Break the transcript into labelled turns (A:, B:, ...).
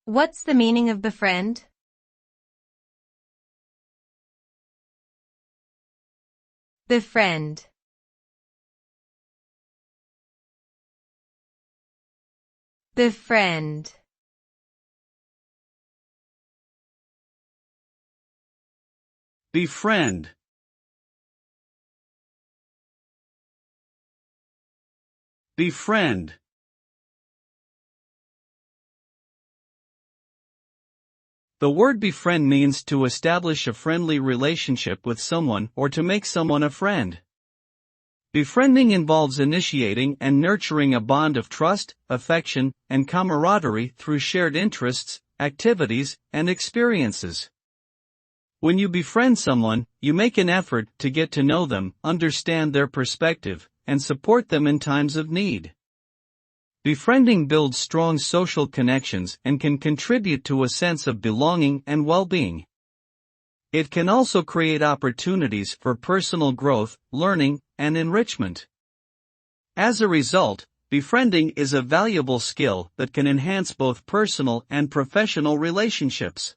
A: What's the meaning of befriend? Befriend. Befriend.
B: Befriend. Befriend. The word befriend means to establish a friendly relationship with someone or to make someone a friend. Befriending involves initiating and nurturing a bond of trust, affection, and camaraderie through shared interests, activities, and experiences. When you befriend someone, you make an effort to get to know them, understand their perspective, and support them in times of need. Befriending builds strong social connections and can contribute to a sense of belonging and well-being. It can also create opportunities for personal growth, learning, and enrichment. As a result, befriending is a valuable skill that can enhance both personal and professional relationships.